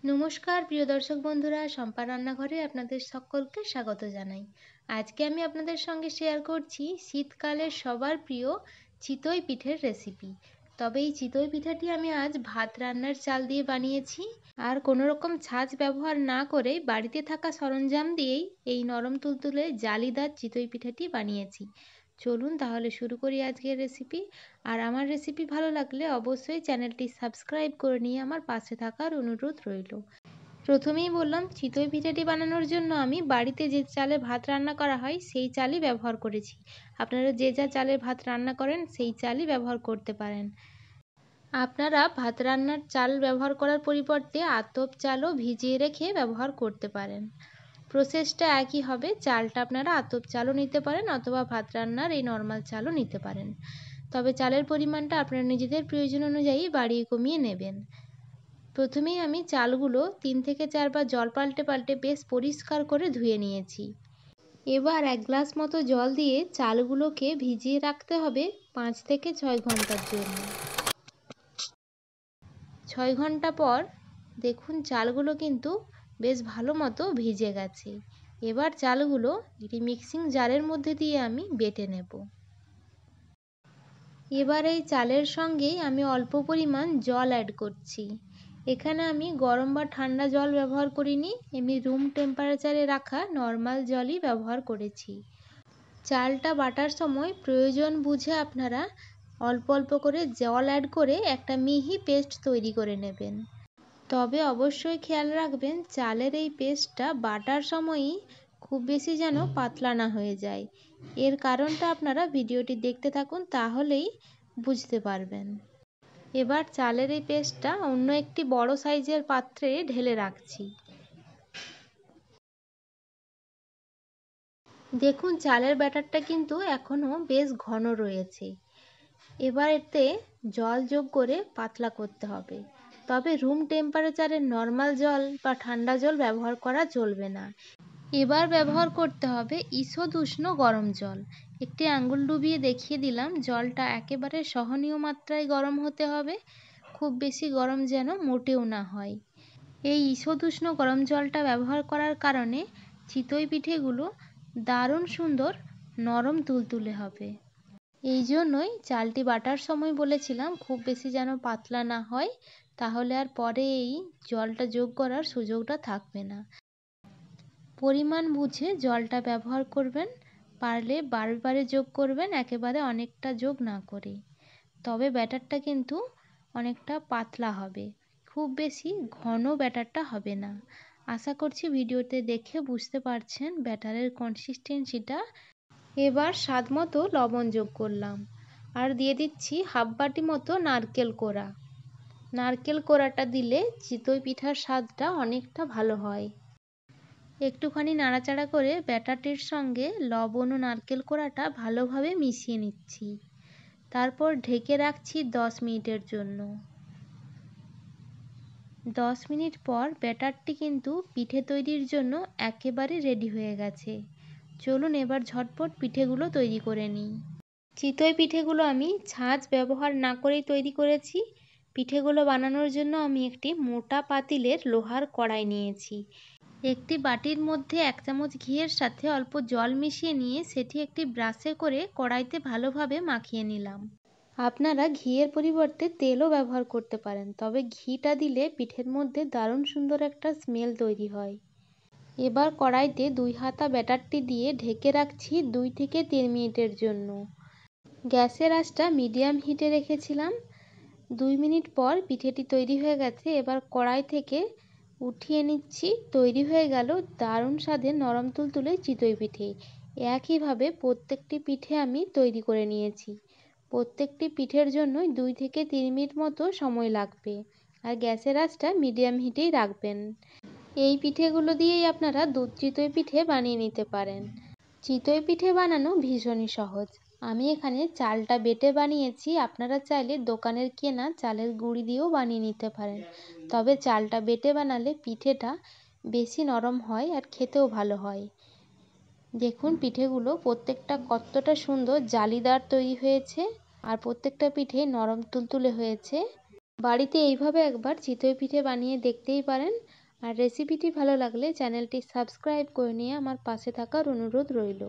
নমস্কার প্রিয় দর্শক বন্ধুরা, শম্পা রান্নাঘরে আপনাদের সকলকে স্বাগত জানাই। আজকে আমি আপনাদের সঙ্গে শেয়ার করছি শীতকালের সবার প্রিয় চিতই পিঠের রেসিপি। তবে এই চিতই পিঠাটি আমি আজ ভাত রান্নার চাল দিয়ে বানিয়েছি, আর কোনো রকম ছাঁচ ব্যবহার না করে বাড়িতে থাকা সরঞ্জাম দিয়েই এই নরম তুলতুলে জালিদার চিতই পিঠাটি বানিয়েছি। চলুন তাহলে শুরু করি আজকের রেসিপি। আর আমার রেসিপি ভালো লাগলে অবশ্যই চ্যানেলটি সাবস্ক্রাইব করে নিয়ে আমার পাশে থাকার অনুরোধ রইল। প্রথমেই বললাম, চিতই পিঠাটি বানানোর জন্য আমি বাড়িতে যে চালে ভাত রান্না করা হয় সেই চালই ব্যবহার করেছি। আপনারা যে যা চালে ভাত রান্না করেন সেই চালই ব্যবহার করতে পারেন। আপনারা ভাত রান্নার চাল ব্যবহার করার পরিবর্তে আতপ চালও ভিজিয়ে রেখে ব্যবহার করতে পারেন। প্রসেসটা একই হবে। চালটা আপনারা আতপ চালও নিতে পারেন অথবা ভাত রান্নার এই নর্মাল চালও নিতে পারেন। তবে চালের পরিমাণটা আপনারা নিজেদের প্রয়োজন অনুযায়ী বাড়িয়ে কমিয়ে নেবেন। প্রথমেই আমি চালগুলো 3 থেকে 4 বার জল পাল্টে পাল্টে বেশ পরিষ্কার করে ধুয়ে নিয়েছি। এবার 1 গ্লাস মতো জল দিয়ে চালগুলোকে ভিজিয়ে রাখতে হবে 5 থেকে 6 ঘন্টার জন্য। 6 ঘন্টা পর দেখুন চালগুলো কিন্তু বেশ ভালো মতো ভিজে গেছে। এবার চালগুলো একটি মিক্সিং জারের মধ্যে দিয়ে আমি বেটে নেব। এবার এই চালের সঙ্গেই আমি অল্প পরিমাণ জল অ্যাড করছি। এখানে আমি গরম বা ঠান্ডা জল ব্যবহার করিনি, এমনি রুম টেম্পারেচারে রাখা নর্মাল জলই ব্যবহার করেছি। চালটা বাটার সময় প্রয়োজন বুঝে আপনারা অল্প অল্প করে জল অ্যাড করে একটা মিহি পেস্ট তৈরি করে নেবেন। তবে অবশ্যই খেয়াল রাখবেন চালের এই পেস্টটা বাটার সময়ই খুব বেশি যেন পাতলা না হয়ে যায়। এর কারণটা আপনারা ভিডিওটি দেখতে থাকুন, তাহলেই বুঝতে পারবেন। এবার চালের এই পেস্টটা অন্য একটি বড় সাইজের পাত্রে ঢেলে রাখছি। দেখুন চালের ব্যাটারটা কিন্তু এখনও বেশ ঘন রয়েছে। এবার এতে জল যোগ করে পাতলা করতে হবে। তবে রুম টেম্পারেচারের নর্মাল জল বা ঠান্ডা জল ব্যবহার করা চলবে না। এবার ব্যবহার করতে হবে ঈষৎ উষ্ণ গরম জল। একটি আঙ্গুল ডুবিয়ে দেখিয়ে দিলাম, জলটা একেবারে সহনীয় মাত্রায় গরম হতে হবে, খুব বেশি গরম যেন মোটেও না হয়। এই ঈষৎ উষ্ণ গরম জলটা ব্যবহার করার কারণে চিতই পিঠেগুলো দারুণ সুন্দর নরম তুলতুলে হবে। এই জন্যই চালটি বাটার সময় বলেছিলাম খুব বেশি যেন পাতলা না হয়, তাহলে আর পরে এই জলটা যোগ করার সুযোগটা থাকবে না। পরিমাণ বুঝে জলটা ব্যবহার করবেন, পারলে বারে বারে যোগ করবেন, একেবারে অনেকটা যোগ না করে। তবে ব্যাটারটা কিন্তু অনেকটা পাতলা হবে, খুব বেশি ঘন ব্যাটারটা হবে না। আশা করছি ভিডিওতে দেখে বুঝতে পারছেন ব্যাটারের কনসিস্টেন্সিটা। এবার স্বাদ মতো লবণ যোগ করলাম, আর দিয়ে দিচ্ছি হাফ বাটি মতো নারকেল কোড়া। নারকেল কোড়াটা দিলে চিতই পিঠার স্বাদটা অনেকটা ভালো হয়। একটুখানি নাড়াচাড়া করে ব্যাটারটির সঙ্গে লবণ ও নারকেল কোড়াটা ভালোভাবে মিশিয়ে নিচ্ছি। তারপর ঢেকে রাখছি 10 মিনিটের জন্য। 10 মিনিট পর ব্যাটারটি কিন্তু পিঠে তৈরির জন্য একেবারে রেডি হয়ে গেছে। চলুন এবার ঝটপট পিঠেগুলো তৈরি করে নিই। চিতই পিঠেগুলো আমি ছাঁচ ব্যবহার না করেই তৈরি করেছি। পিঠেগুলো বানানোর জন্য আমি একটি মোটা পাতিলের লোহার কড়াই নিয়েছি। একটি বাটির মধ্যে 1 চামচ ঘিয়ের সাথে অল্প জল মিশিয়ে নিয়ে সেটি একটি ব্রাশে করে কড়াইতে ভালোভাবে মাখিয়ে নিলাম। আপনারা ঘিয়ের পরিবর্তে তেলও ব্যবহার করতে পারেন, তবে ঘিটা দিলে পিঠের মধ্যে দারুণ সুন্দর একটা স্মেল তৈরি হয়। এবার কড়াইতে 2 হাতা ব্যাটারটি দিয়ে ঢেকে রাখছি 2 থেকে 3 মিনিটের জন্য। গ্যাসের আঁচটা মিডিয়াম হিটে রেখেছিলাম। 2 মিনিট পর পিঠেটি তৈরি হয়ে গেছে। এবার কড়াই থেকে উঠিয়ে নিচ্ছি। তৈরি হয়ে গেল দারুণ স্বাদের নরম তুলতুলে চিতই পিঠে। একইভাবে প্রত্যেকটি পিঠে আমি তৈরি করে নিয়েছি। প্রত্যেকটি পিঠের জন্যই 2 থেকে 3 মিনিট মতো সময় লাগবে, আর গ্যাসের আঁচটা মিডিয়াম হিটেই রাখবেন। এই পিঠেগুলো দিয়েই আপনারা দুধ চিতই পিঠে বানিয়ে নিতে পারেন। চিতই পিঠে বানানো ভীষণই সহজ। আমি এখানে চালটা বেটে বানিয়েছি, আপনারা চাইলে দোকানের কেনা চালের গুঁড়ি দিয়েও বানিয়ে নিতে পারেন। তবে চালটা বেটে বানালে পিঠেটা বেশি নরম হয় আর খেতেও ভালো হয়। দেখুন পিঠেগুলো প্রত্যেকটা কতটা সুন্দর জালিদার তৈরি হয়েছে, আর প্রত্যেকটা পিঠে নরম তুলতুলে হয়েছে। বাড়িতে এইভাবে একবার চিতই পিঠে বানিয়ে দেখতেই পারেন। আর রেসিপিটি ভালো লাগলে চ্যানেলটি সাবস্ক্রাইব করে নিয়ে আমার পাশে থাকার অনুরোধ রইল।